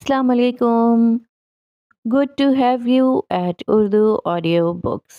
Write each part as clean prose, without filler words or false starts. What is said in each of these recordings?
Assalamu alaikum. Good to have you at Urdu Audio Books.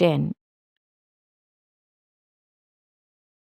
10।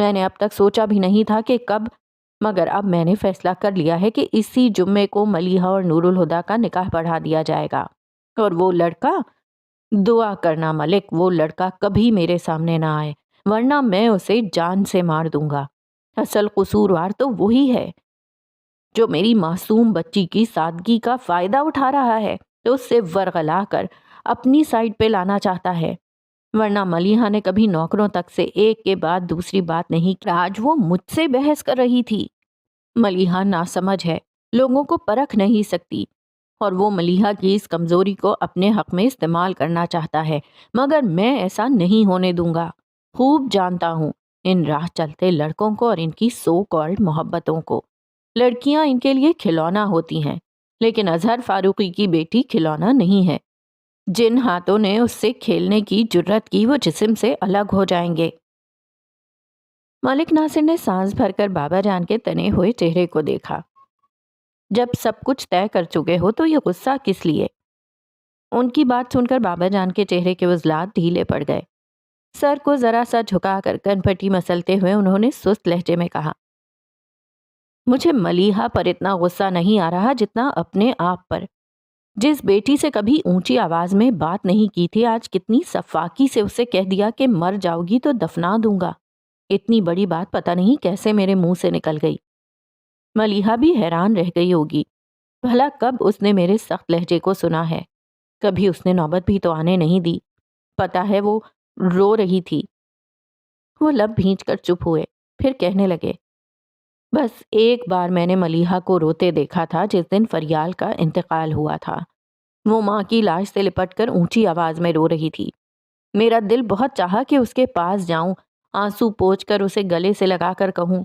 میں نے اب تک سوچا بھی نہیں تھا کہ کب، مگر اب میں نے فیصلہ کر لیا ہے کہ اسی جمعے کو ملیحہ اور نور الہدیٰ کا نکاح پڑھا دیا جائے گا۔ اور وہ لڑکا، دعا کرنا ملک وہ لڑکا کبھی میرے سامنے نہ آئے، ورنہ میں اسے جان سے مار دوں گا۔ اصل قصوروار تو وہی ہے جو میری معصوم بچی کی سادگی کا فائدہ اٹھا رہا ہے، تو اس سے ورغلا کر اپنی سائڈ پہ لانا چاہتا ہے۔ ورنہ ملیحہ نے کبھی نوکروں تک سے ایک کے بعد دوسری بات نہیں کی، آج وہ مجھ سے بحث کر رہی تھی۔ ملیحہ ناسمجھ ہے، لوگوں کو پرکھ نہیں سکتی، اور وہ ملیحہ کی اس کمزوری کو اپنے حق میں استعمال کرنا چاہتا ہے، مگر میں ایسا نہیں ہونے دوں گا۔ خوب جانتا ہوں ان راہ چلتے لڑکوں کو اور ان کی سو کالڈ محبتوں کو۔ لڑکیاں ان کے لیے کھلونا ہوتی ہیں، لیکن اظہر فاروقی کی بیٹی کھلونا نہیں ہے۔ جن ہاتھوں نے اس سے کھیلنے کی جرت کی وہ جسم سے الگ ہو جائیں گے۔ ملک ناصر نے سانس بھر کر بابا جان کے تنے ہوئے چہرے کو دیکھا۔ جب سب کچھ طے کر چکے ہو تو یہ غصہ کس لیے؟ ان کی بات سن کر بابا جان کے چہرے کے عضلات ڈھیلے پڑ گئے۔ سر کو ذرا سا جھکا کر کن پٹی مسلتے ہوئے انہوں نے سست لہجے میں کہا، مجھے ملیحہ پر اتنا غصہ نہیں آ رہا جتنا اپنے آپ پر۔ جس بیٹی سے کبھی اونچی آواز میں بات نہیں کی تھی، آج کتنی سفاکی سے اسے کہہ دیا کہ مر جاؤ گی تو دفنا دوں گا۔ اتنی بڑی بات پتہ نہیں کیسے میرے منہ سے نکل گئی۔ ملیحہ بھی حیران رہ گئی ہوگی، بھلا کب اس نے میرے سخت لہجے کو سنا ہے؟ کبھی اس نے نوبت بھی تو آنے نہیں دی۔ پتہ ہے وہ رو رہی تھی۔ وہ لب بھینچ کر چپ ہوئے، پھر کہنے لگے، بس ایک بار میں نے ملیحہ کو روتے دیکھا تھا جس دن فریال کا انتقال ہوا تھا۔ وہ ماں کی لاش سے لپٹ کر اونچی آواز میں رو رہی تھی۔ میرا دل بہت چاہا کہ اس کے پاس جاؤں، آنسو پوچھ کر اسے گلے سے لگا کر کہوں،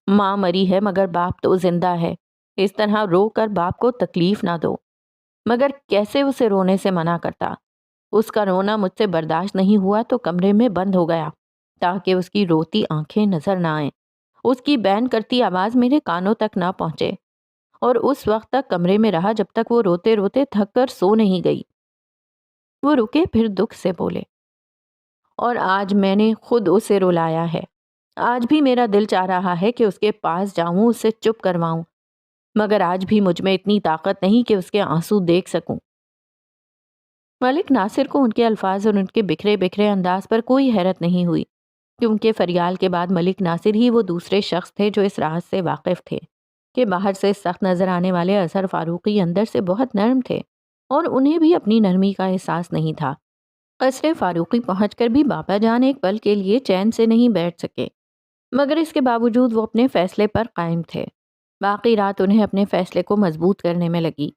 ماں مری ہے مگر باپ تو زندہ ہے، اس طرح رو کر باپ کو تکلیف نہ دو۔ مگر کیسے اسے رونے سے منع کرتا؟ اس کا رونا مجھ سے برداشت نہیں ہوا تو کمرے میں بند ہو گیا تاکہ اس کی روتی آنکھیں نظر نہ آئیں، اس کی بین کرتی آواز میرے کانوں تک نہ پہنچے، اور اس وقت تک کمرے میں رہا جب تک وہ روتے روتے تھک کر سو نہیں گئی۔ وہ رکے، پھر دکھ سے بولے، اور آج میں نے خود اسے رلایا ہے۔ آج بھی میرا دل چاہ رہا ہے کہ اس کے پاس جاؤں، اسے چپ کرواؤں، مگر آج بھی مجھ میں اتنی طاقت نہیں کہ اس کے آنسو دیکھ سکوں۔ ملک ناصر کو ان کے الفاظ اور ان کے بکھرے بکھرے انداز پر کوئی حیرت نہیں ہوئی، کیونکہ فریال کے بعد ملک ناصر ہی وہ دوسرے شخص تھے جو اس راز سے واقف تھے کہ باہر سے سخت نظر آنے والے اظہر فاروقی اندر سے بہت نرم تھے، اور انہیں بھی اپنی نرمی کا احساس نہیں تھا۔ قصر فاروقی پہنچ کر بھی بابا جان ایک پل کے لیے چین سے نہیں بیٹھ سکے، مگر اس کے باوجود وہ اپنے فیصلے پر قائم تھے۔ باقی رات انہیں اپنے فیصلے کو مضبوط کرنے میں لگی۔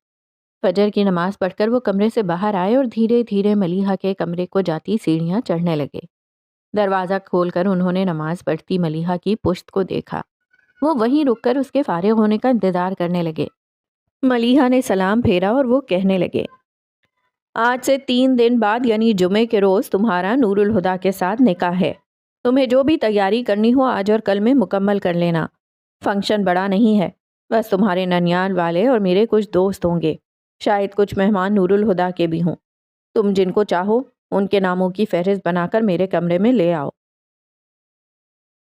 فجر کی نماز پڑھ کر وہ کمرے سے باہر آئے اور دھیرے دھیرے ملیحہ کے کمرے کو جاتی سیڑھیاں چڑھنے لگے۔ دروازہ کھول کر انہوں نے نماز پڑھتی ملیحہ کی پشت کو دیکھا۔ وہ وہیں رک کر اس کے فارغ ہونے کا انتظار کرنے لگے۔ ملیحہ نے سلام پھیرا اور وہ کہنے لگے، آج سے 3 دن بعد یعنی جمعے کے روز تمہارا نور الہدیٰ کے ساتھ نکاح ہے۔ تمہیں جو بھی تیاری کرنی ہو آج اور کل میں مکمل کر لینا۔ فنکشن بڑا نہیں ہے، بس تمہارے ننیال والے اور میرے کچھ دوست ہوں گے، شاید کچھ مہمان نور الہدیٰ کے بھی ہوں۔ تم جن کو چاہو ان کے ناموں کی فہرست بنا کر میرے کمرے میں لے آؤ۔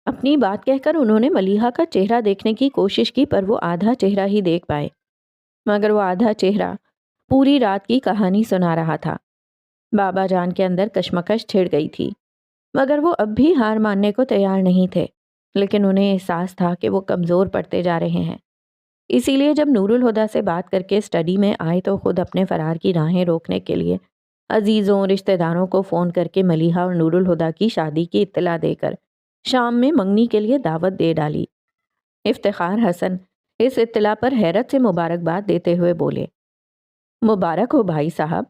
اپنی بات کہہ کر انہوں نے ملیحہ کا چہرہ دیکھنے کی کوشش کی، پر وہ آدھا چہرہ ہی دیکھ پائے، مگر وہ آدھا چہرہ پوری رات کی کہانی سنا رہا تھا۔ بابا جان کے اندر کشمکش چھڑ گئی تھی، مگر وہ اب بھی ہار ماننے کو تیار نہیں تھے، لیکن انہیں احساس تھا کہ وہ کمزور پڑتے جا رہے ہیں۔ اسی لیے جب نور الہدیٰ سے بات کر کے اسٹڈی میں آئے تو خود اپنے فرار کی راہیں روکنے کے لیے عزیزوں رشتہ داروں کو فون کر کے ملیحہ اور نور الہدیٰ کی شادی کی اطلاع دے کر شام میں منگنی کے لیے دعوت دے ڈالی۔ افتخار حسن اس اطلاع پر حیرت سے مبارکباد دیتے ہوئے بولے، مبارک ہو بھائی صاحب،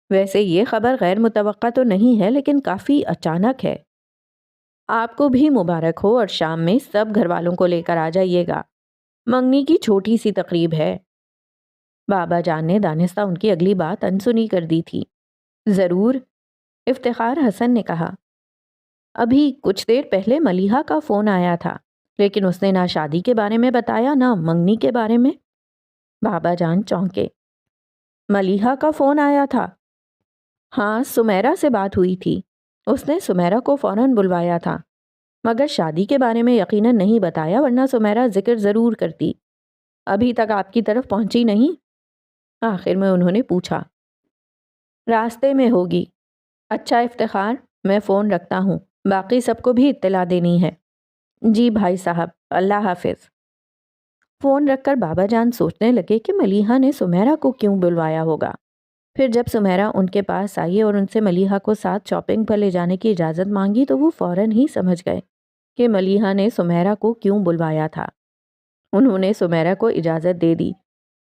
ویسے یہ خبر غیر متوقع تو نہیں ہے لیکن کافی اچانک ہے۔ آپ کو بھی مبارک ہو، اور شام میں سب گھر والوں کو لے کر آ جائیے گا، منگنی کی چھوٹی سی تقریب ہے۔ بابا جان نے دانستہ ان کی اگلی بات انسنی کر دی تھی۔ ضرور، افتخار حسن نے کہا، ابھی کچھ دیر پہلے ملیحہ کا فون آیا تھا، لیکن اس نے نہ شادی کے بارے میں بتایا نہ منگنی کے بارے میں۔ بابا جان چونکے، ملیحہ کا فون آیا تھا؟ ہاں، سمیرہ سے بات ہوئی تھی، اس نے سمیرہ کو فوراً بلوایا تھا۔ مگر شادی کے بارے میں یقیناً نہیں بتایا، ورنہ سمیرا ذکر ضرور کرتی۔ ابھی تک آپ کی طرف پہنچی نہیں؟ آخر میں انہوں نے پوچھا۔ راستے میں ہوگی۔ اچھا افتخار، میں فون رکھتا ہوں، باقی سب کو بھی اطلاع دینی ہے۔ جی بھائی صاحب، اللہ حافظ۔ فون رکھ کر بابا جان سوچنے لگے کہ ملیحہ نے سمیرا کو کیوں بلوایا ہوگا۔ پھر جب سمیرا ان کے پاس آئی اور ان سے ملیحہ کو ساتھ شاپنگ پر لے جانے کی اجازت مانگی تو وہ فوراً ہی سمجھ گئے کہ ملیحہ نے سمیرا کو کیوں بلوایا تھا۔ انہوں نے سمیرا کو اجازت دے دی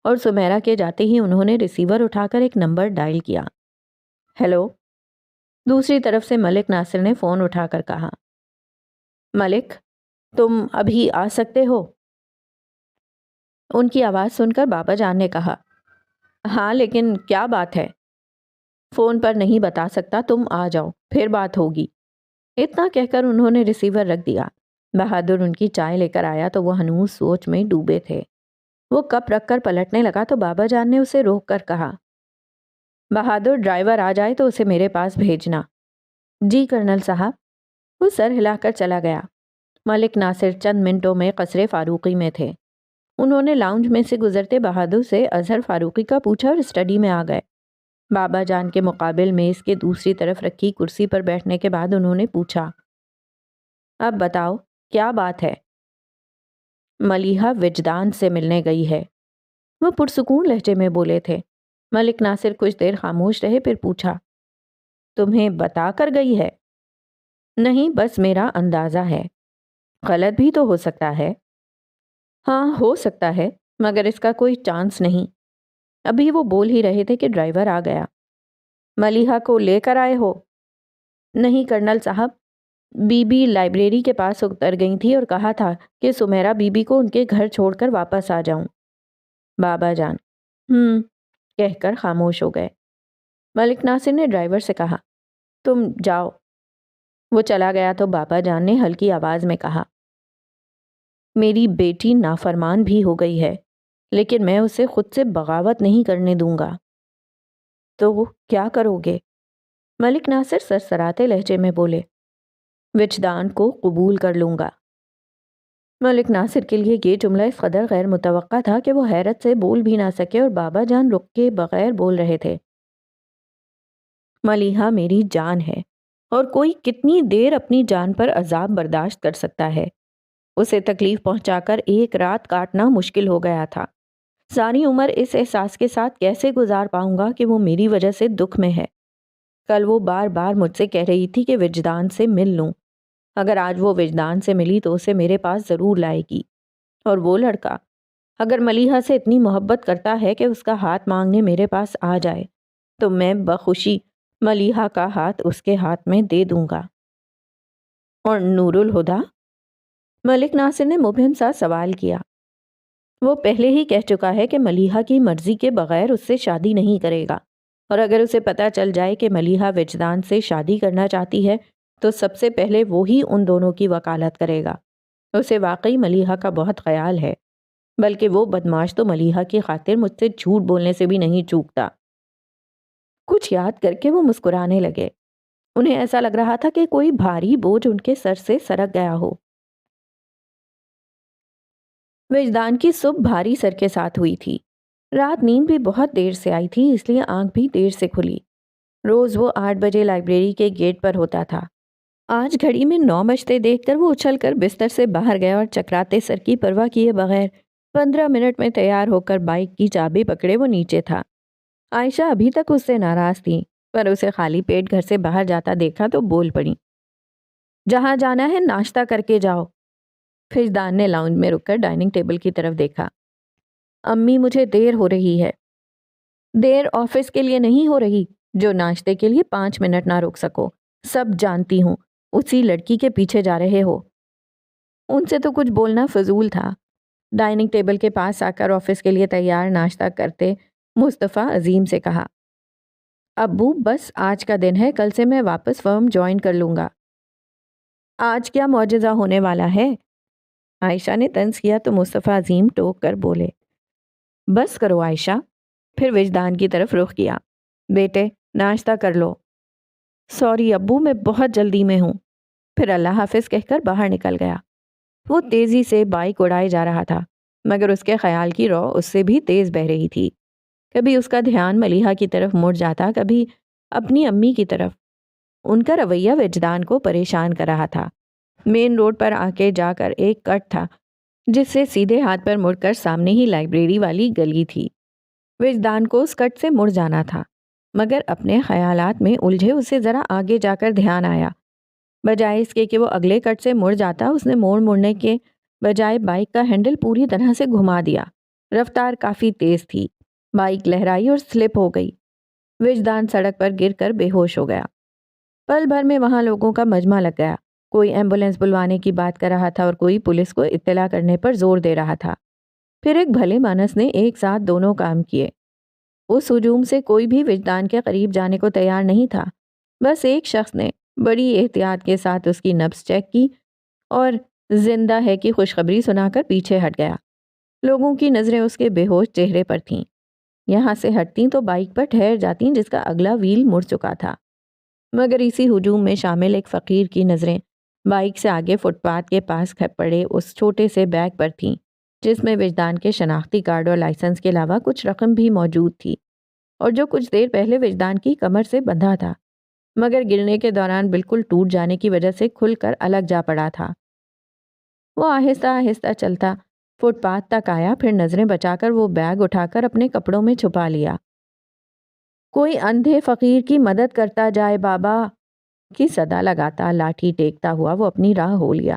اور سمیرا کے جاتے ہی انہوں نے ریسیور اٹھا کر ایک نمبر ڈائل کیا۔ ہیلو۔ دوسری طرف سے ملک ناصر نے فون اٹھا کر کہا، ملک، تم ابھی آ سکتے ہو؟ ان کی آواز سن کر بابا جان نے کہا، ہاں لیکن کیا بات ہے؟ فون پر نہیں بتا سکتا، تم آ جاؤ، پھر بات ہوگی۔ اتنا کہہ کر انہوں نے ریسیور رکھ دیا۔ بہادر ان کی چائے لے کر آیا تو وہ ہنوز سوچ میں ڈوبے تھے۔ وہ کپ رکھ کر پلٹنے لگا تو بابا جان نے اسے روک کر کہا، بہادر، ڈرائیور آ جائے تو اسے میرے پاس بھیجنا۔ جی کرنل صاحب۔ وہ سر ہلا کر چلا گیا۔ ملک ناصر چند منٹوں میں قصر فاروقی میں تھے۔ انہوں نے لاؤنج میں سے گزرتے بہادر سے اظہر فاروقی کا پوچھا اور اسٹڈی میں آ گئے۔ بابا جان کے مقابل میز کے دوسری طرف رکھی کرسی پر بیٹھنے کے بعد انہوں نے پوچھا، اب بتاؤ کیا بات ہے؟ ملیحہ وجدان سے ملنے گئی ہے، وہ پرسکون لہجے میں بولے تھے۔ ملک ناصر کچھ دیر خاموش رہے، پھر پوچھا، تمہیں بتا کر گئی ہے؟ نہیں، بس میرا اندازہ ہے، غلط بھی تو ہو سکتا ہے۔ ہاں ہو سکتا ہے، مگر اس کا کوئی چانس نہیں۔ ابھی وہ بول ہی رہے تھے کہ ڈرائیور آ گیا۔ ملیحہ کو لے کر آئے ہو؟ نہیں کرنل صاحب، بی بی لائبریری کے پاس اتر گئی تھی اور کہا تھا کہ سمیرا بی بی کو ان کے گھر چھوڑ کر واپس آ جاؤں۔ بابا جان کہہ کر خاموش ہو گئے۔ ملک ناصر نے ڈرائیور سے کہا، تم جاؤ۔ وہ چلا گیا تو بابا جان نے ہلکی آواز میں کہا، میری بیٹی نافرمان بھی ہو گئی ہے، لیکن میں اسے خود سے بغاوت نہیں کرنے دوں گا۔ تو کیا کرو گے؟ ملک ناصر سرسراتے لہجے میں بولے، وجدان کو قبول کر لوں گا۔ ملک ناصر کے لیے یہ جملہ اس قدر غیر متوقع تھا کہ وہ حیرت سے بول بھی نہ سکے اور بابا جان رک کے بغیر بول رہے تھے، ملیحہ میری جان ہے اور کوئی کتنی دیر اپنی جان پر عذاب برداشت کر سکتا ہے؟ اسے تکلیف پہنچا کر ایک رات کاٹنا مشکل ہو گیا تھا۔ ساری عمر اس احساس کے ساتھ کیسے گزار پاؤں گا کہ وہ میری وجہ سے دکھ میں ہے؟ کل وہ بار بار مجھ سے کہہ رہی تھی کہ وجدان سے مل لوں۔ اگر آج وہ وجدان سے ملی تو اسے میرے پاس ضرور لائے گی۔ اور وہ لڑکا اگر ملیحہ سے اتنی محبت کرتا ہے کہ اس کا ہاتھ مانگنے میرے پاس آ جائے تو میں بخوشی ملیحہ کا ہاتھ اس کے ہاتھ میں دے دوں گا۔ اور نور الہدیٰ؟ ملک ناصر نے مبہم سا سوال کیا۔ وہ پہلے ہی کہہ چکا ہے کہ ملیحہ کی مرضی کے بغیر اس سے شادی نہیں کرے گا، اور اگر اسے پتہ چل جائے کہ ملیحہ وجدان سے شادی کرنا چاہتی ہے تو سب سے پہلے وہی ان دونوں کی وکالت کرے گا۔ اسے واقعی ملیحہ کا بہت خیال ہے، بلکہ وہ بدماش تو ملیحہ کی خاطر مجھ سے جھوٹ بولنے سے بھی نہیں چوکتا۔ کچھ یاد کر کے وہ مسکرانے لگے۔ انہیں ایسا لگ رہا تھا کہ کوئی بھاری بوجھ ان کے سر سے سرک گیا ہو۔ وجدان کی صبح بھاری سر کے ساتھ ہوئی تھی۔ رات نیند بھی بہت دیر سے آئی تھی، اس لیے آنکھ بھی دیر سے کھلی۔ روز وہ 8 بجے لائبریری کے گیٹ پر ہوتا تھا۔ آج گھڑی میں 9 بجتے دیکھ کر وہ اچھل کر بستر سے باہر گیا اور چکراتے سر کی پرواہ کیے بغیر 15 منٹ میں تیار ہو کر بائک کی چابی پکڑے وہ نیچے تھا۔ عائشہ ابھی تک اس سے ناراض تھی، پر اسے خالی پیٹ گھر سے باہر جاتا دیکھا تو بول پڑی، جہاں جانا ہے ناشتہ کر کے جاؤ۔ فجدان نے لاؤنج میں رک کر ڈائننگ ٹیبل کی طرف دیکھا۔ امی مجھے دیر ہو رہی ہے۔ دیر آفس کے لیے نہیں ہو رہی جو ناشتے کے لیے 5 منٹ نہ رک سکو، سب جانتی ہوں، اسی لڑکی کے پیچھے جا رہے ہو۔ ان سے تو کچھ بولنا فضول تھا۔ ڈائننگ ٹیبل کے پاس آ کر آفس کے لیے تیار ناشتہ کرتے مصطفیٰ عظیم سے کہا، ابو بس آج کا دن ہے، کل سے میں واپس فرم جوائن کر لوں گا۔ آج کیا معجزہ ہونے والا ہے؟ عائشہ نے طنز کیا تو مصطفیٰ عظیم ٹوک کر بولے، بس کرو عائشہ۔ پھر وجدان کی طرف رخ کیا، بیٹے ناشتہ کر لو۔ سوری ابو، میں بہت جلدی میں ہوں۔ پھر اللہ حافظ کہہ کر باہر نکل گیا۔ وہ تیزی سے بائک اڑائے جا رہا تھا، مگر اس کے خیال کی رو اس سے بھی تیز بہہ رہی تھی۔ کبھی اس کا دھیان ملیحہ کی طرف مڑ جاتا، کبھی اپنی امی کی طرف۔ ان کا رویہ وجدان کو پریشان کر رہا تھا۔ مین روڈ پر آ کے جا کر ایک کٹ تھا جس سے سیدھے ہاتھ پر مڑ کر سامنے ہی لائبریری والی گلی تھی۔ وجدان کو اس کٹ سے مڑ جانا تھا، مگر اپنے خیالات میں الجھے اسے ذرا آگے جا کر دھیان آیا۔ بجائے اس کے کہ وہ اگلے کٹ سے مڑ جاتا، اس نے موڑنے کے بجائے بائک کا ہینڈل پوری طرح سے گھما دیا۔ رفتار کافی تیز تھی، بائک لہرائی اور سلپ ہو گئی۔ وجدان سڑک پر گر کر بے ہوش ہو گیا۔ پل بھر میں وہاں لوگوں کا مجمع لگ گیا۔ کوئی ایمبولینس بلوانے کی بات کر رہا تھا اور کوئی پولیس کو اطلاع کرنے پر زور دے رہا تھا۔ پھر ایک بھلے مانس نے ایک ساتھ دونوں کام کیے۔ اس ہجوم سے کوئی بھی وجدان کے قریب جانے کو تیار نہیں تھا۔ بس ایک شخص نے بڑی احتیاط کے ساتھ اس کی نبض چیک کی اور زندہ ہے کی خوشخبری سنا کر پیچھے ہٹ گیا۔ لوگوں کی نظریں اس کے بے ہوش چہرے پر تھیں۔ یہاں سے ہٹتیں تو بائک پر ٹھہر جاتیں جس کا اگلا ویل مڑ چکا تھا، مگر اسی ہجوم میں شامل ایک فقیر کی نظریں بائک سے آگے فٹ پاتھ کے پاس پڑے اس چھوٹے سے بیگ پر تھیں جس میں وجدان کے شناختی کارڈ اور لائسنس کے علاوہ کچھ رقم بھی موجود تھی، اور جو کچھ دیر پہلے وجدان کی کمر سے بندھا تھا، مگر گرنے کے دوران بالکل ٹوٹ جانے کی وجہ سے کھل کر الگ جا پڑا تھا۔ وہ آہستہ آہستہ چلتا فٹ پاتھ تک آیا، پھر نظریں بچا کر وہ بیگ اٹھا کر اپنے کپڑوں میں چھپا لیا۔ کوئی اندھے فقیر کی مدد کرتا جائے بابا کی صدا لگاتا لاٹھی ٹیکتا ہوا وہ اپنی راہ ہو لیا۔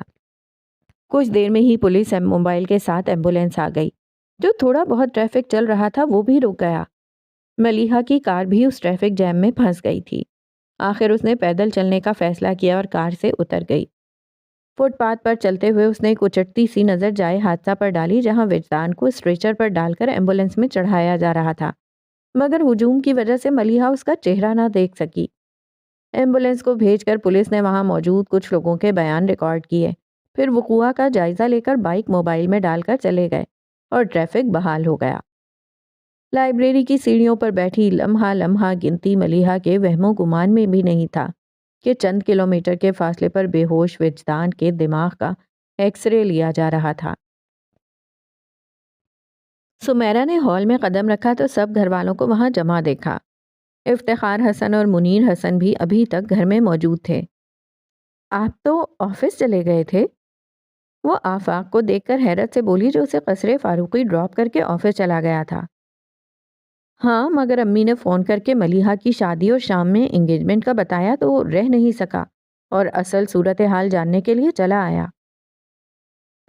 کچھ دیر میں ہی پولیس موبائل کے ساتھ ایمبولینس آ گئی۔ جو تھوڑا بہت ٹریفک چل رہا تھا وہ بھی رک گیا۔ ملیحہ کی کار بھی اس ٹریفک جیم میں پھنس گئی تھی۔ آخر اس نے پیدل چلنے کا فیصلہ کیا اور کار سے اتر گئی۔ فٹ پاتھ پر چلتے ہوئے اس نے ایک اچٹتی سی نظر جائے حادثہ پر ڈالی جہاں وجدان کو اسٹریچر پر ڈال کر ایمبولینس میں چڑھایا جا رہا تھا، مگر ہجوم کی وجہ سے ملیحہ اس کا چہرہ نہ دیکھ سکی۔ ایمبولینس کو بھیج کر پولیس نے وہاں موجود کچھ لوگوں کے بیان ریکارڈ کیے، پھر وقوع کا جائزہ لے کر بائک موبائل میں ڈال کر چلے گئے اور ٹریفک بحال ہو گیا۔ لائبریری کی سیڑھیوں پر بیٹھی لمحہ لمحہ گنتی ملیحہ کے وہم و گمان میں بھی نہیں تھا کہ چند کلومیٹر کے فاصلے پر بے ہوش وجدان کے دماغ کا ایکس رے لیا جا رہا تھا۔ سمیرہ نے ہال میں قدم رکھا تو سب گھر والوں کو وہاں جمع دیکھا۔ افتخار حسن اور منیر حسن بھی ابھی تک گھر میں موجود تھے۔ آپ تو آفس چلے گئے تھے؟ وہ آفاق کو دیکھ کر حیرت سے بولی جو اسے قصر فاروقی ڈراپ کر کے آفس چلا گیا تھا۔ ہاں، مگر امی نے فون کر کے ملیحہ کی شادی اور شام میں انگیجمنٹ کا بتایا تو رہ نہیں سکا اور اصل صورتحال جاننے کے لیے چلا آیا۔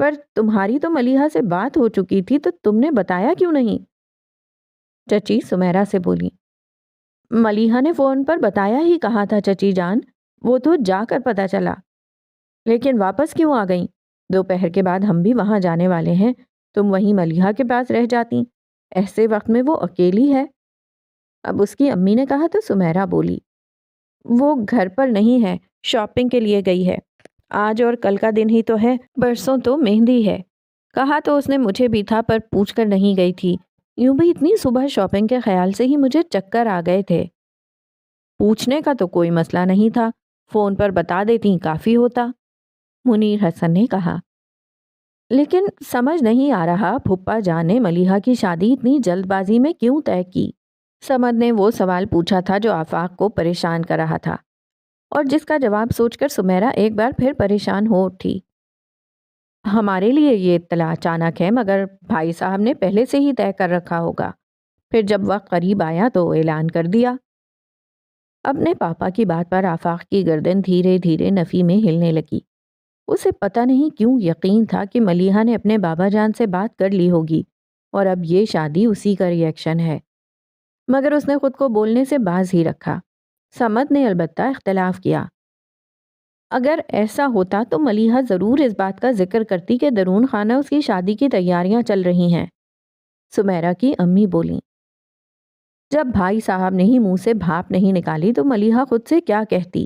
پر تمہاری تو ملیحہ سے بات ہو چکی تھی تو تم نے بتایا کیوں نہیں؟ چچی سمیرہ سے بولی۔ ملیحہ نے فون پر بتایا ہی کہا تھا چچی جان، وہ تو جا کر پتہ چلا۔ لیکن واپس کیوں آ گئیں؟ دوپہر کے بعد ہم بھی وہاں جانے والے ہیں، تم وہیں ملیحہ کے پاس رہ جاتی، ایسے وقت میں وہ اکیلی ہے۔ اب اس کی امی نے کہا تو سمیرہ بولی۔ وہ گھر پر نہیں ہے، شاپنگ کے لیے گئی ہے۔ آج اور کل کا دن ہی تو ہے، برسوں تو مہندی ہے۔ کہا تو اس نے مجھے بھی تھا پر پوچھ کر نہیں گئی تھی، یوں بھی اتنی صبح شاپنگ کے خیال سے ہی مجھے چکر آ گئے تھے۔ پوچھنے کا تو کوئی مسئلہ نہیں تھا، فون پر بتا دیتی کافی ہوتا، منیر حسن نے کہا۔ لیکن سمجھ نہیں آ رہا پھپھا جان نے ملیحہ کی شادی اتنی جلد بازی میں کیوں طے کی؟ سمد نے وہ سوال پوچھا تھا جو آفاق کو پریشان کر رہا تھا، اور جس کا جواب سوچ کر سمیرہ ایک بار پھر پریشان ہو اٹھی۔ ہمارے لیے یہ اطلاع اچانک ہے، مگر بھائی صاحب نے پہلے سے ہی طے کر رکھا ہوگا، پھر جب وقت قریب آیا تو اعلان کر دیا۔ اپنے پاپا کی بات پر آفاق کی گردن دھیرے دھیرے نفی میں ہلنے لگی۔ اسے پتہ نہیں کیوں یقین تھا کہ ملیحہ نے اپنے بابا جان سے بات کر لی ہوگی اور اب یہ شادی اسی کا ری ایکشن ہے، مگر اس نے خود کو بولنے سے باز ہی رکھا۔ سمد نے البتہ اختلاف کیا۔ اگر ایسا ہوتا تو ملیحہ ضرور اس بات کا ذکر کرتی کہ درون خانہ اس کی شادی کی تیاریاں چل رہی ہیں۔ سمیرہ کی امی بولیں۔ جب بھائی صاحب نے ہی منہ سے بھاپ نہیں نکالی تو ملیحہ خود سے کیا کہتی؟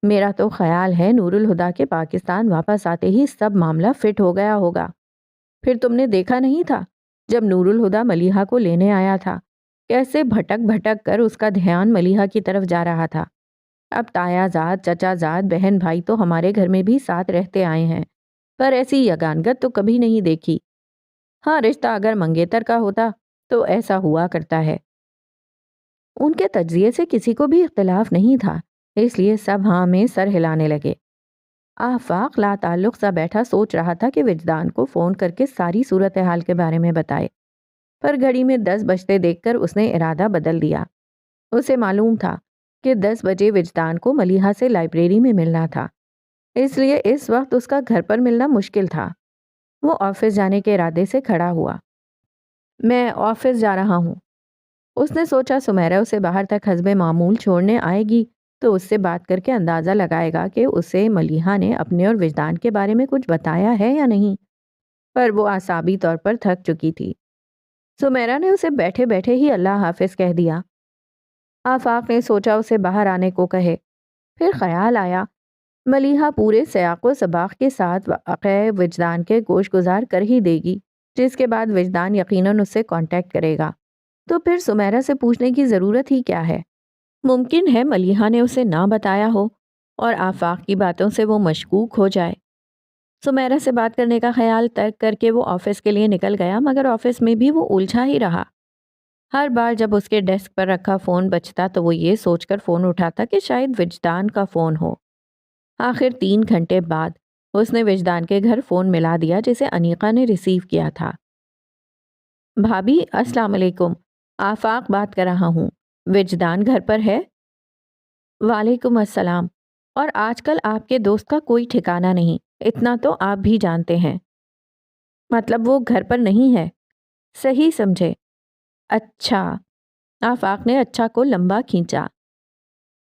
میرا تو خیال ہے نور الہدا کے پاکستان واپس آتے ہی سب معاملہ فٹ ہو گیا ہوگا۔ پھر تم نے دیکھا نہیں تھا جب نور الہدا ملیحہ کو لینے آیا تھا کیسے بھٹک بھٹک کر اس کا دھیان ملیحہ کی طرف جا رہا تھا، اب تایا زاد، چچا زاد، بہن بھائی تو ہمارے گھر میں بھی ساتھ رہتے آئے ہیں، پر ایسی یگانگت تو کبھی نہیں دیکھی۔ ہاں، رشتہ اگر منگیتر کا ہوتا تو ایسا ہوا کرتا ہے۔ ان کے تجزیے سے کسی کو بھی اختلاف نہیں تھا، اس لیے سب ہاں میں سر ہلانے لگے۔ آفاق لا تعلق سا بیٹھا سوچ رہا تھا کہ وجدان کو فون کر کے ساری صورتحال کے بارے میں بتائے، پر گھڑی میں 10 بجتے دیکھ کر اس نے ارادہ بدل دیا۔ اسے معلوم تھا کہ 10 بجے وجدان کو ملیحہ سے لائبریری میں ملنا تھا، اس لیے اس وقت اس کا گھر پر ملنا مشکل تھا۔ وہ آفس جانے کے ارادے سے کھڑا ہوا۔ میں آفس جا رہا ہوں۔ اس نے سوچا سمیرہ اسے باہر تک حسب معمول چھوڑنے آئے گی تو اس سے بات کر کے اندازہ لگائے گا کہ اسے ملیحہ نے اپنے اور وجدان کے بارے میں کچھ بتایا ہے یا نہیں، پر وہ اعصابی طور پر تھک چکی تھی۔ سمیرہ نے اسے بیٹھے بیٹھے ہی اللہ حافظ کہہ دیا۔ آفاق نے سوچا اسے باہر آنے کو کہے، پھر خیال آیا ملیحہ پورے سیاق و سباق کے ساتھ واقعہ وجدان کے گوش گزار کر ہی دے گی، جس کے بعد وجدان یقیناً اس سے کانٹیکٹ کرے گا، تو پھر سمیرہ سے پوچھنے کی ضرورت ہی کیا ہے؟ ممکن ہے ملیحہ نے اسے نہ بتایا ہو اور آفاق کی باتوں سے وہ مشکوک ہو جائے۔ سمیرہ سے بات کرنے کا خیال ترک کر کے وہ آفس کے لیے نکل گیا، مگر آفس میں بھی وہ الجھا ہی رہا۔ ہر بار جب اس کے ڈیسک پر رکھا فون بجتا تو وہ یہ سوچ کر فون اٹھاتا کہ شاید وجدان کا فون ہو۔ آخر 3 گھنٹے بعد اس نے وجدان کے گھر فون ملا دیا جسے انیقہ نے ریسیو کیا تھا۔ بھابی السلام علیکم، آفاق بات کر رہا ہوں، وجدان گھر پر ہے؟ وعلیکم السلام، اور آج کل آپ کے دوست کا کوئی ٹھکانہ نہیں، اتنا تو آپ بھی جانتے ہیں۔ مطلب وہ گھر پر نہیں ہے؟ صحیح سمجھے؟ اچھا۔ آفاق نے اچھا کو لمبا کھینچا۔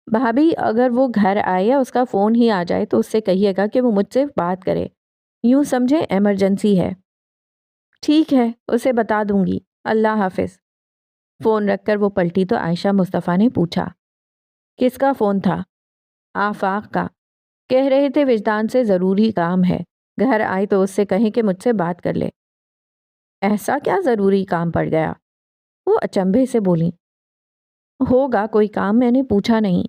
بھابی اگر وہ گھر آئے یا اس کا فون ہی آ جائے تو اس سے کہیے گا کہ وہ مجھ سے بات کرے، یوں سمجھے ایمرجنسی ہے۔ ٹھیک ہے، اسے بتا دوں گی، اللہ حافظ۔ فون رکھ کر وہ پلٹی تو عائشہ مصطفیٰ نے پوچھا، کس کا فون تھا؟ آفاق کا، کہہ رہے تھے وجدان سے ضروری کام ہے، گھر آئے تو اس سے کہیں کہ مجھ سے بات کر لے۔ ایسا کیا ضروری کام پڑ گیا؟ وہ اچنبھے سے بولی۔ ہوگا کوئی کام، میں نے پوچھا نہیں۔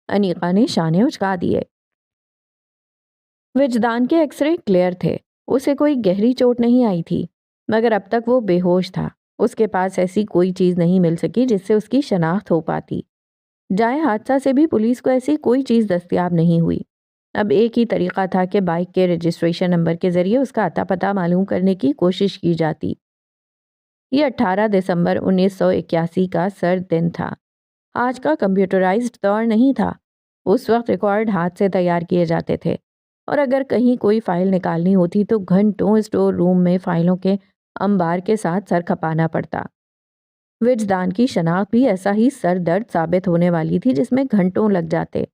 انیقہ نے شانے اچکا دیے۔ وجدان کے ایکس رے کلیئر تھے، اسے کوئی گہری چوٹ نہیں آئی تھی، مگر اب تک وہ بے ہوش تھا۔ اس کے پاس ایسی کوئی چیز نہیں مل سکی جس سے اس کی شناخت ہو پاتی۔ جائے حادثہ سے بھی پولیس کو ایسی کوئی چیز دستیاب نہیں ہوئی۔ اب ایک ہی طریقہ تھا کہ بائک کے رجسٹریشن نمبر کے ذریعے اس کا اتا پتہ معلوم کرنے کی کوشش کی جاتی۔ یہ 18 دسمبر 1981 کا سرد دن تھا۔ آج کا کمپیوٹرائزڈ دور نہیں تھا۔ اس وقت ریکارڈ ہاتھ سے تیار کیے جاتے تھے، اور اگر کہیں کوئی فائل نکالنی ہوتی تو گھنٹوں اسٹور روم میں فائلوں کے انبار کے ساتھ سر کھپانا پڑتا۔ وجدان کی شناخت بھی ایسا ہی سر درد ثابت ہونے والی تھی جس میں گھنٹوں لگ جاتے۔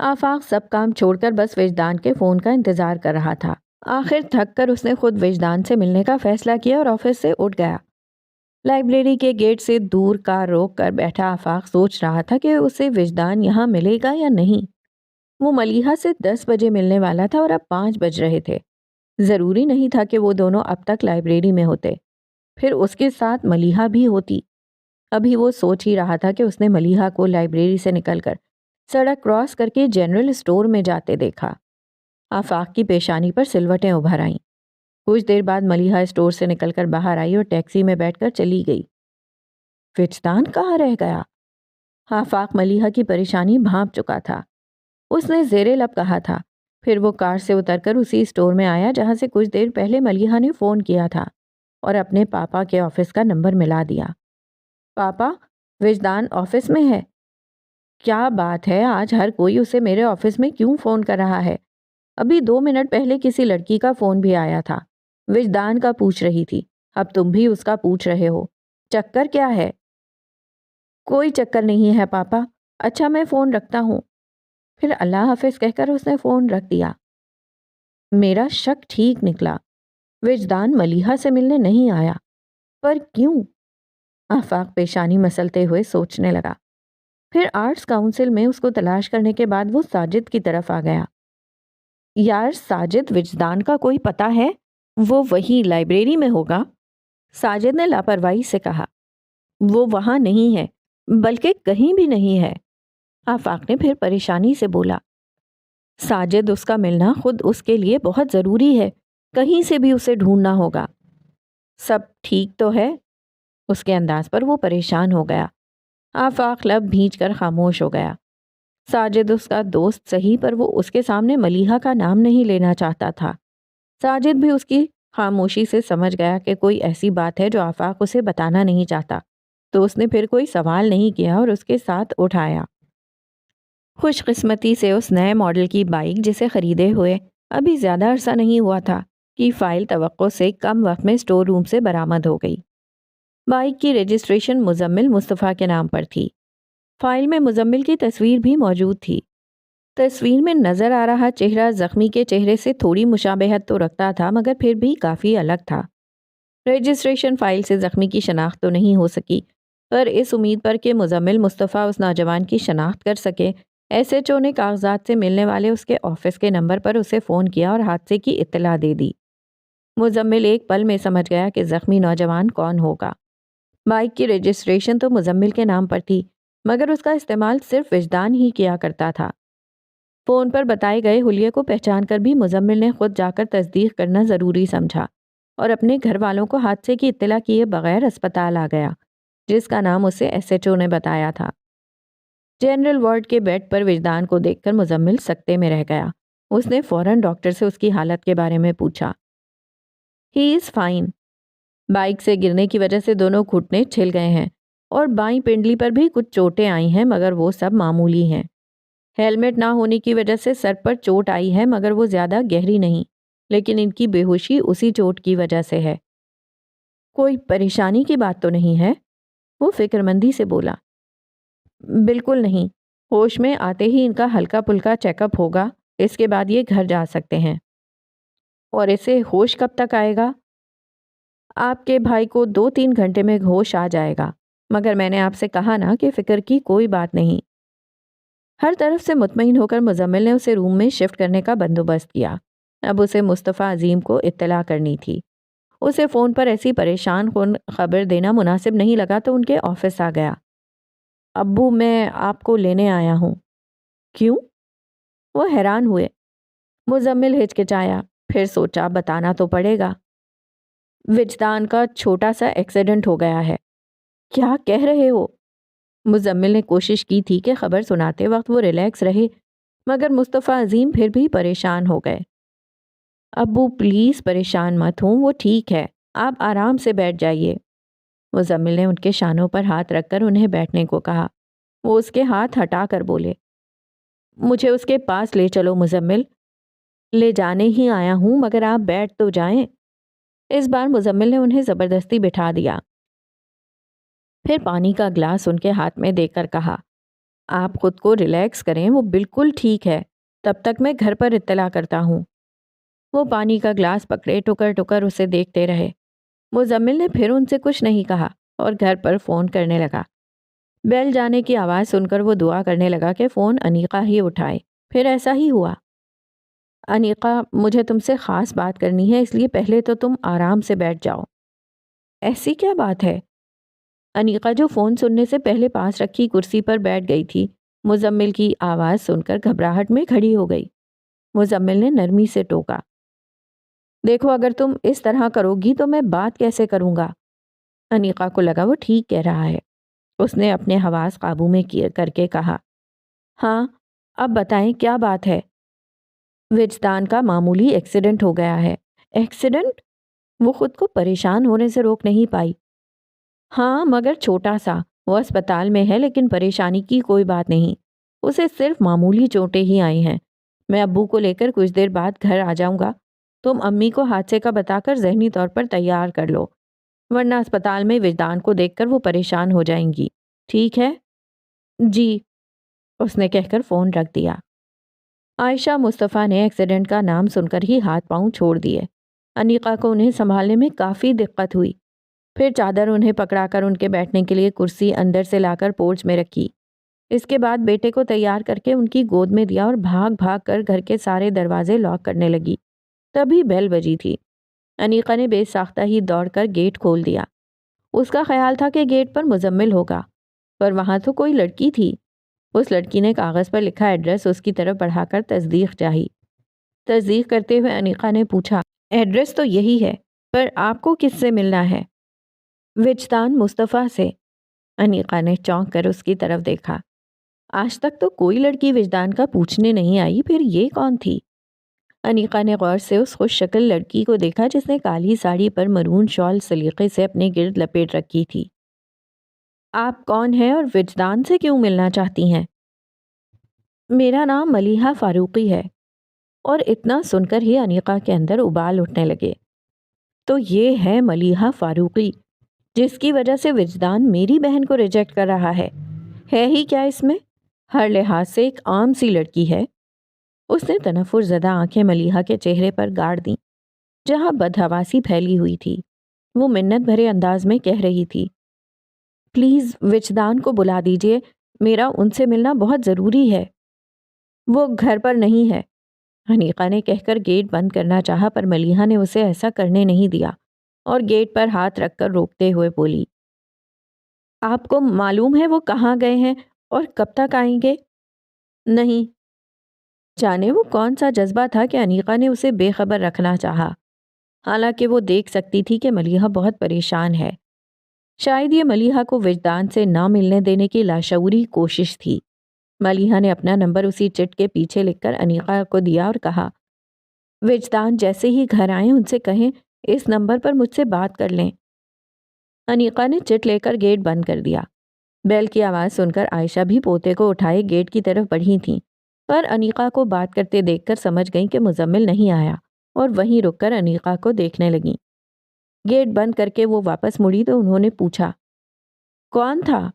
آفاق سب کام چھوڑ کر بس وجدان کے فون کا انتظار کر رہا تھا۔ آخر تھک کر اس نے خود وجدان سے ملنے کا فیصلہ کیا اور آفس سے اٹھ گیا۔ لائبریری کے گیٹ سے دور کار روک کر بیٹھا آفاق سوچ رہا تھا کہ اسے وجدان یہاں ملے گا یا نہیں۔ وہ ملیحہ سے 10 بجے ملنے والا تھا اور اب 5 بج رہے تھے۔ ضروری نہیں تھا کہ وہ دونوں اب تک لائبریری میں ہوتے، پھر اس کے ساتھ ملیحہ بھی ہوتی۔ ابھی وہ سوچ ہی رہا تھا کہ اس نے ملیحہ کو لائبریری سے نکل کر سڑک کراس کر کے جنرل اسٹور میں جاتے دیکھا۔ آفاق کی پیشانی پر سلوٹیں ابھر آئیں۔ کچھ دیر بعد ملیحہ اسٹور سے نکل کر باہر آئی اور ٹیکسی میں بیٹھ کر چلی گئی۔ وجدان کہاں رہ گیا؟ آفاق ملیحہ کی پریشانی بھانپ چکا تھا۔ اس نے زیر لب کہا تھا، پھر وہ کار سے اتر کر اسی اسٹور میں آیا جہاں سے کچھ دیر پہلے ملیحہ نے فون کیا تھا، اور اپنے پاپا کے آفس کا نمبر ملا دیا۔ پاپا، وجدان آفس میں ہے؟ کیا بات ہے، آج ہر کوئی اسے میرے آفس میں کیوں فون کر رہا ہے؟ ابھی 2 منٹ پہلے کسی لڑکی کا فون بھی آیا تھا، وجدان کا پوچھ رہی تھی، اب تم بھی اس کا پوچھ رہے ہو، چکر کیا ہے؟ کوئی چکر نہیں ہے پاپا، اچھا میں فون رکھتا ہوں۔ پھر اللہ حافظ کہہ کر اس نے فون رکھ دیا۔ میرا شک ٹھیک نکلا، وجدان ملیحہ سے ملنے نہیں آیا، پر کیوں؟ آفاق پیشانی مسلتے ہوئے سوچنے لگا۔ پھر آرٹس کاؤنسل میں اس کو تلاش کرنے کے بعد وہ ساجد کی طرف آ گیا۔ یار ساجد، وجدان کا کوئی پتہ ہے؟ وہ وہی لائبریری میں ہوگا؟ ساجد نے لاپرواہی سے کہا۔ وہ وہاں نہیں ہے، بلکہ کہیں بھی نہیں ہے۔ آفاق نے پھر پریشانی سے بولا، ساجد اس کا ملنا خود اس کے لیے بہت ضروری ہے، کہیں سے بھی اسے ڈھونڈنا ہوگا۔ سب ٹھیک تو ہے؟ اس کے انداز پر وہ پریشان ہو گیا۔ آفاق لب بھینچ کر خاموش ہو گیا۔ ساجد اس کا دوست صحیح، پر وہ اس کے سامنے ملیحہ کا نام نہیں لینا چاہتا تھا۔ ساجد بھی اس کی خاموشی سے سمجھ گیا کہ کوئی ایسی بات ہے جو آفاق اسے بتانا نہیں چاہتا، تو اس نے پھر کوئی سوال نہیں کیا اور اس کے ساتھ اٹھایا۔ خوش قسمتی سے اس نئے ماڈل کی بائک جسے خریدے ہوئے ابھی زیادہ عرصہ نہیں ہوا تھا کہ فائل توقع سے کم وقت میں اسٹور روم سے برآمد ہو گئی۔ بائک کی رجسٹریشن مزمل مصطفیٰ کے نام پر تھی۔ فائل میں مزمل کی تصویر بھی موجود تھی۔ تصویر میں نظر آ رہا چہرہ زخمی کے چہرے سے تھوڑی مشابہت تو رکھتا تھا، مگر پھر بھی کافی الگ تھا۔ رجسٹریشن فائل سے زخمی کی شناخت تو نہیں ہو سکی، پر اس امید پر کہ مزمل مصطفیٰ اس نوجوان کی شناخت کر سکے، ایس ایچ او نے کاغذات سے ملنے والے اس کے آفس کے نمبر پر اسے فون کیا اور حادثے کی اطلاع دے دی۔ مزمل ایک پل میں سمجھ گیا کہ زخمی نوجوان کون ہوگا۔ بائک کی رجسٹریشن تو مزمل کے نام پر تھی، مگر اس کا استعمال صرف وجدان ہی کیا کرتا تھا۔ فون پر بتائے گئے حلیے کو پہچان کر بھی مزمل نے خود جا کر تصدیق کرنا ضروری سمجھا اور اپنے گھر والوں کو حادثے کی اطلاع کیے بغیر اسپتال آ گیا، جس کا نام اسے ایس ایچ او نے بتایا تھا۔ جنرل وارڈ کے بیڈ پر وجدان کو دیکھ کر مزمل سکتے میں رہ گیا۔ اس نے فوراً ڈاکٹر سے اس کی حالت کے بارے میں پوچھا۔ ہی از فائن۔ بائک سے گرنے کی وجہ سے دونوں گھٹنے چھل گئے ہیں اور بائیں پنڈلی پر بھی کچھ چوٹیں آئی ہیں، مگر وہ سب معمولی ہیں۔ ہیلمٹ نہ ہونے کی وجہ سے سر پر چوٹ آئی ہے، مگر وہ زیادہ گہری نہیں، لیکن ان کی بے ہوشی اسی چوٹ کی وجہ سے ہے۔ کوئی پریشانی کی بات تو نہیں ہے؟ وہ فکر مندی سے بولا۔ بالکل نہیں، ہوش میں آتے ہی ان کا ہلکا پھلکا چیک اپ ہوگا، اس کے بعد یہ گھر جا سکتے ہیں۔ اور اسے ہوش کب تک آئے گا؟ آپ کے بھائی کو 2-3 گھنٹے میں ہوش آ جائے گا، مگر میں نے آپ سے کہا نا کہ فکر کی کوئی بات نہیں۔ ہر طرف سے مطمئن ہو کر مزمل نے اسے روم میں شفٹ کرنے کا بندوبست کیا۔ اب اسے مصطفیٰ عظیم کو اطلاع کرنی تھی۔ اسے فون پر ایسی پریشان کن خبر دینا مناسب نہیں لگا تو ان کے آفس آ گیا۔ ابو، میں آپ کو لینے آیا ہوں۔ کیوں؟ وہ حیران ہوئے۔ مزمل ہچکچایا، پھر سوچا بتانا تو پڑے گا۔ وجدان کا چھوٹا سا ایکسیڈنٹ ہو گیا ہے۔ کیا کہہ رہے ہو؟ مزمل نے کوشش کی تھی کہ خبر سناتے وقت وہ ریلیکس رہے، مگر مصطفیٰ عظیم پھر بھی پریشان ہو گئے۔ ابو پلیز پریشان مت ہوں، وہ ٹھیک ہے، آپ آرام سے بیٹھ جائیے۔ مزمل نے ان کے شانوں پر ہاتھ رکھ کر انہیں بیٹھنے کو کہا۔ وہ اس کے ہاتھ ہٹا کر بولے، مجھے اس کے پاس لے چلو مزمل۔ لے جانے ہی آیا ہوں، مگر آپ بیٹھ تو جائیں۔ اس بار مزمل نے انہیں زبردستی بٹھا دیا۔ پھر پانی کا گلاس ان کے ہاتھ میں دے کر کہا، آپ خود کو ریلیکس کریں، وہ بالکل ٹھیک ہے، تب تک میں گھر پر اطلاع کرتا ہوں۔ وہ پانی کا گلاس پکڑے ٹکر ٹکر اسے دیکھتے رہے۔ مزمل نے پھر ان سے کچھ نہیں کہا اور گھر پر فون کرنے لگا۔ بیل جانے کی آواز سن کر وہ دعا کرنے لگا کہ فون انیقہ ہی اٹھائے۔ پھر ایسا ہی ہوا۔ انیقہ، مجھے تم سے خاص بات کرنی ہے، اس لیے پہلے تو تم آرام سے بیٹھ جاؤ۔ ایسی کیا بات ہے؟ انیقہ جو فون سننے سے پہلے پاس رکھی کرسی پر بیٹھ گئی تھی، مزمل کی آواز سن کر گھبراہٹ میں کھڑی ہو گئی۔ مزمل نے نرمی سے ٹوکا، دیکھو اگر تم اس طرح کرو گی تو میں بات کیسے کروں گا؟ انیقہ کو لگا وہ ٹھیک کہہ رہا ہے۔ اس نے اپنے حواس قابو میں کر کے کہا، ہاں اب بتائیں کیا بات ہے؟ وجدان کا معمولی ایکسیڈنٹ ہو گیا ہے۔ ایکسیڈنٹ؟ وہ خود کو پریشان ہونے سے روک نہیں پائی۔ ہاں مگر چھوٹا سا، وہ اسپتال میں ہے، لیکن پریشانی کی کوئی بات نہیں، اسے صرف معمولی چوٹیں ہی آئی ہیں۔ میں ابو کو لے کر کچھ دیر بعد گھر آ جاؤں گا، تم امی کو حادثے کا بتا کر ذہنی طور پر تیار کر لو، ورنہ اسپتال میں وجدان کو دیکھ کر وہ پریشان ہو جائیں گی، ٹھیک ہے؟ جی، اس نے کہہ کر فون رکھ دیا۔ عائشہ مصطفیٰ نے ایکسیڈنٹ کا نام سن کر ہی ہاتھ پاؤں چھوڑ دیے۔ انیقہ کو انہیں سنبھالنے میں کافی دقت ہوئی۔ پھر چادر انہیں پکڑا کر ان کے بیٹھنے کے لیے کرسی اندر سے لا کر پورچ میں رکھی۔ اس کے بعد بیٹے کو تیار کر کے ان کی گود میں دیا اور بھاگ بھاگ کر گھر کے سارے دروازے لاک کرنے لگی۔ تبھی بیل بجی تھی۔ انیقہ نے بے ساختہ ہی دوڑ کر گیٹ کھول دیا۔ اس کا خیال تھا کہ گیٹ پر مزمل ہوگا، پر وہاں تو کوئی لڑکی تھی۔ اس لڑکی نے کاغذ پر لکھا ایڈریس اس کی طرف بڑھا کر تصدیق چاہی۔ تصدیق کرتے ہوئے انیقا نے پوچھا، ایڈریس تو یہی ہے، پر آپ کو کس سے ملنا ہے؟ وجدان مصطفیٰ سے۔ انیقا نے چونک کر اس کی طرف دیکھا۔ آج تک تو کوئی لڑکی وجدان کا پوچھنے نہیں آئی، پھر یہ کون تھی؟ انیقا نے غور سے اس خوش شکل لڑکی کو دیکھا جس نے کالی ساڑی پر مرون شال سلیقے سے اپنے گرد لپیٹ رکھی تھی۔ آپ کون ہیں اور وجدان سے کیوں ملنا چاہتی ہیں؟ میرا نام ملیحہ فاروقی ہے۔ اور اتنا سن کر ہی انیقا کے اندر ابال اٹھنے لگے۔ تو یہ ہے ملیحہ فاروقی جس کی وجہ سے وجدان میری بہن کو ریجیکٹ کر رہا ہے ہی کیا اس میں؟ ہر لحاظ سے ایک عام سی لڑکی ہے۔ اس نے تنفر زدہ آنکھیں ملیحہ کے چہرے پر گاڑ دیں جہاں بدحواسی پھیلی ہوئی تھی۔ وہ منت بھرے انداز میں کہہ رہی تھی، پلیز وجدان کو بلا دیجئے، میرا ان سے ملنا بہت ضروری ہے۔ وہ گھر پر نہیں ہے۔ انیقا نے کہہ کر گیٹ بند کرنا چاہا پر ملیحہ نے اسے ایسا کرنے نہیں دیا اور گیٹ پر ہاتھ رکھ کر روکتے ہوئے بولی، آپ کو معلوم ہے وہ کہاں گئے ہیں اور کب تک آئیں گے؟ نہیں۔ جانے وہ کون سا جذبہ تھا کہ انیقا نے اسے بے خبر رکھنا چاہا، حالانکہ وہ دیکھ سکتی تھی کہ ملیحہ بہت پریشان ہے۔ شاید یہ ملیحہ کو وجدان سے نہ ملنے دینے کی لاشعوری کوشش تھی۔ ملیحہ نے اپنا نمبر اسی چٹ کے پیچھے لکھ کر انیقا کو دیا اور کہا، وجدان جیسے ہی گھر آئیں ان سے کہیں اس نمبر پر مجھ سے بات کر لیں۔ انیقا نے چٹ لے کر گیٹ بند کر دیا۔ بیل کی آواز سن کر عائشہ بھی پوتے کو اٹھائے گیٹ کی طرف بڑھی تھیں، پر انیقا کو بات کرتے دیکھ کر سمجھ گئیں کہ مزمل نہیں آیا اور وہیں رک کر انیقا کو دیکھنے لگیں۔ گیٹ بند کر کے وہ واپس مڑی تو انہوں نے پوچھا، کون تھا؟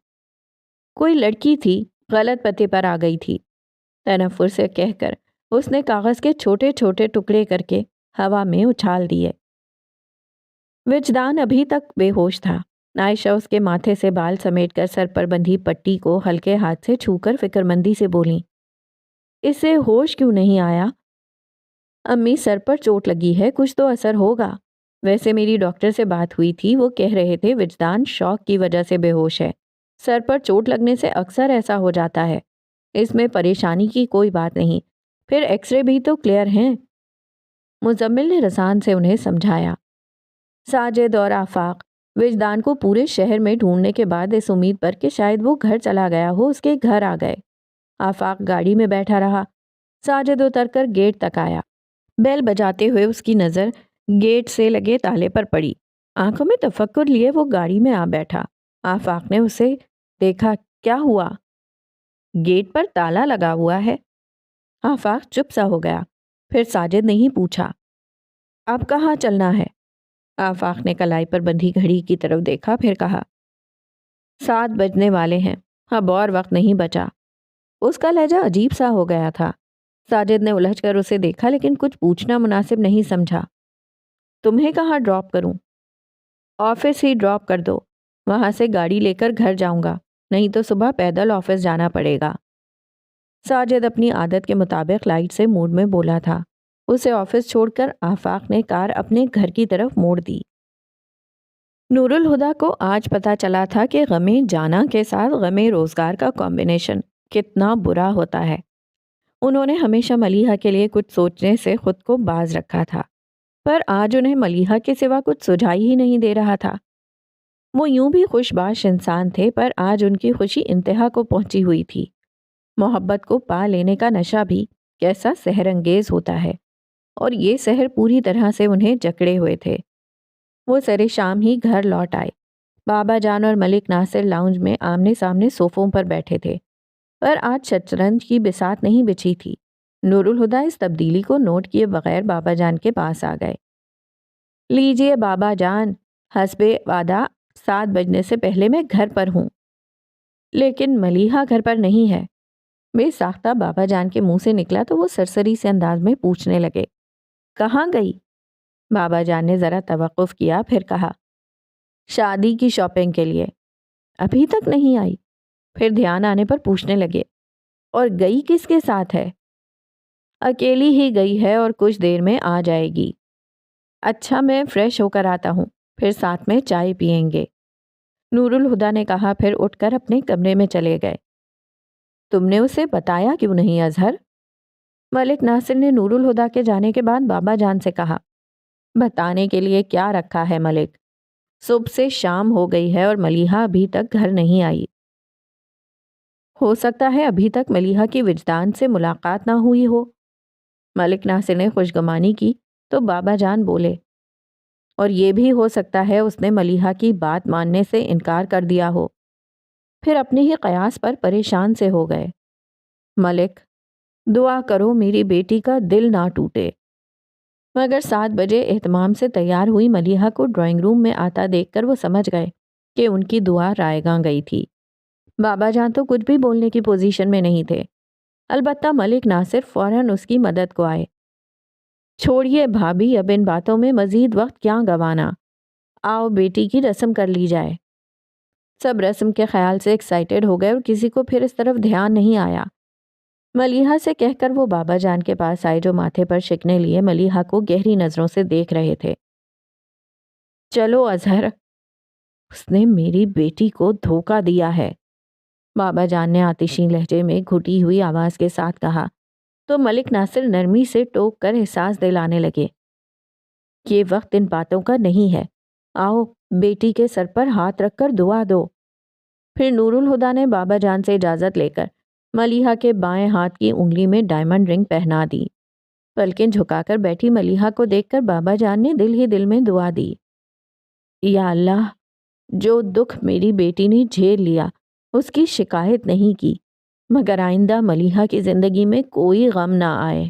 کوئی لڑکی تھی، غلط پتے پر آ گئی تھی، تنفر سے کہہ کر اس نے کاغذ کے چھوٹے چھوٹے ٹکڑے کر کے ہوا میں اچھال دیے۔ وجدان ابھی تک بے ہوش تھا۔ عائشہ اس کے ماتھے سے بال سمیٹ کر سر پر بندھی پٹی کو ہلکے ہاتھ سے چھو کر فکر مندی سے بولیں، اسے ہوش کیوں نہیں آیا؟ امی سر پر چوٹ لگی ہے، کچھ تو اثر ہوگا۔ ویسے میری ڈاکٹر سے بات ہوئی تھی، وہ کہہ رہے تھے وجدان شوق کی وجہ سے بے ہوش ہے۔ سر پر چوٹ لگنے سے اکثر ایسا ہو جاتا ہے، اس میں پریشانی کی کوئی بات نہیں، پھر ایکس رے بھی تو کلیئر ہیں۔ مزمل نے رسان سے انہیں سمجھایا۔ ساجد اور آفاق وجدان کو پورے شہر میں ڈھونڈنے کے بعد اس امید پر کہ شاید وہ گھر چلا گیا ہو اس کے گھر آ گئے۔ آفاق گاڑی میں بیٹھا رہا۔ ساجد اتر کر گیٹ تک آیا۔ بیل بجاتے ہوئے اس کی نظر گیٹ سے لگے تالے پر پڑی۔ آنکھوں میں تفکر لیے وہ گاڑی میں آ بیٹھا۔ آفاق نے اسے دیکھا، کیا ہوا؟ گیٹ پر تالا لگا ہوا ہے۔ آفاق چپ سا ہو گیا۔ پھر ساجد نے ہی پوچھا، اب کہاں چلنا ہے؟ آفاق نے کلائی پر بندھی گھڑی کی طرف دیکھا، پھر کہا، 7 بجنے والے ہیں، اب اور وقت نہیں بچا۔ اس کا لہجہ عجیب سا ہو گیا تھا۔ ساجد نے الجھ کر اسے دیکھا لیکن کچھ پوچھنا مناسب نہیں سمجھا۔ تمہیں کہاں ڈراپ کروں؟ آفس ہی ڈراپ کر دو، وہاں سے گاڑی لے کر گھر جاؤں گا، نہیں تو صبح پیدل آفس جانا پڑے گا۔ ساجد اپنی عادت کے مطابق لائٹ سے موڈ میں بولا تھا۔ اسے آفس چھوڑ کر آفاق نے کار اپنے گھر کی طرف موڑ دی۔ نور الہدیٰ کو آج پتا چلا تھا کہ غم جانا کے ساتھ غم روزگار کا کمبینیشن کتنا برا ہوتا ہے۔ انہوں نے ہمیشہ ملیحہ کے لیے کچھ سوچنے سے خود کو باز رکھا تھا، پر آج انہیں ملیحہ کے سوا کچھ سجھائی ہی نہیں دے رہا تھا۔ وہ یوں بھی خوش باش انسان تھے، پر آج ان کی خوشی انتہا کو پہنچی ہوئی تھی۔ محبت کو پا لینے کا نشہ بھی کیسا سحر انگیز ہوتا ہے، اور یہ سحر پوری طرح سے انہیں جکڑے ہوئے تھے۔ وہ سرے شام ہی گھر لوٹ آئے۔ بابا جان اور ملک ناصر لاؤنج میں آمنے سامنے صوفوں پر بیٹھے تھے، پر آج شطرنج کی بساط نہیں بچھی تھی۔ نور الہدیٰ اس تبدیلی کو نوٹ کیے بغیر بابا جان کے پاس آ گئے۔ لیجئے بابا جان، حسب وعدہ 7 بجنے سے پہلے میں گھر پر ہوں۔ لیکن ملیحہ گھر پر نہیں ہے، بے ساختہ بابا جان کے منہ سے نکلا تو وہ سرسری سے انداز میں پوچھنے لگے، کہاں گئی؟ بابا جان نے ذرا توقف کیا، پھر کہا، شادی کی شاپنگ کے لیے۔ ابھی تک نہیں آئی؟ پھر دھیان آنے پر پوچھنے لگے، اور گئی کس کے ساتھ ہے؟ اکیلی ہی گئی ہے اور کچھ دیر میں آ جائے گی۔ اچھا، میں فریش ہو کر آتا ہوں، پھر ساتھ میں چائے پئیں گے۔ نور الہدا نے کہا، پھر اٹھ کر اپنے کمرے میں چلے گئے۔ تم نے اسے بتایا کیوں نہیں اظہر؟ ملک ناصر نے نور الہدا کے جانے کے بعد بابا جان سے کہا۔ بتانے کے لیے کیا رکھا ہے ملک؟ صبح سے شام ہو گئی ہے اور ملیحہ ابھی تک گھر نہیں آئی۔ ہو سکتا ہے ابھی تک ملیحہ کی وجدان سے ملاقات نہ ہوئی ہو۔ ملک ناصر نے خوشگمانی کی تو بابا جان بولے، اور یہ بھی ہو سکتا ہے اس نے ملیحہ کی بات ماننے سے انکار کر دیا ہو، پھر اپنے ہی قیاس پر پریشان سے ہو گئے۔ ملک، دعا کرو میری بیٹی کا دل نہ ٹوٹے۔ مگر 7 بجے اہتمام سے تیار ہوئی ملیحہ کو ڈرائنگ روم میں آتا دیکھ کر وہ سمجھ گئے کہ ان کی دعا رائے گاں گئی تھی۔ بابا جان تو کچھ بھی بولنے کی پوزیشن میں نہیں تھے، البتہ ملک ناصر فوراً اس کی مدد کو آئے۔ چھوڑیے بھابھی، اب ان باتوں میں مزید وقت کیا گنوانا، آؤ بیٹی کی رسم کر لی جائے۔ سب رسم کے خیال سے ایکسائٹیڈ ہو گئے اور کسی کو پھر اس طرف دھیان نہیں آیا۔ ملیحہ سے کہہ کر وہ بابا جان کے پاس آئے جو ماتھے پر شکنے لیے ملیحہ کو گہری نظروں سے دیکھ رہے تھے۔ چلو اظہر، اس نے میری بیٹی کو دھوکہ دیا ہے، بابا جان نے آتشین لہجے میں گھٹی ہوئی آواز کے ساتھ کہا تو ملک ناصر نرمی سے ٹوک کر احساس دلانے لگے۔ یہ وقت ان باتوں کا نہیں ہے، آؤ بیٹی کے سر پر ہاتھ رکھ کر دعا دو۔ پھر نور الہدا نے بابا جان سے اجازت لے کر ملیحہ کے بائیں ہاتھ کی انگلی میں ڈائمنڈ رنگ پہنا دی۔ پلکیں جھکا کر بیٹھی ملیحہ کو دیکھ کر بابا جان نے دل ہی دل میں دعا دی، یا اللہ، جو دکھ میری بیٹی نے جھیل لیا اس کی شکایت نہیں کی، مگر آئندہ ملیحہ کی زندگی میں کوئی غم نہ آئے۔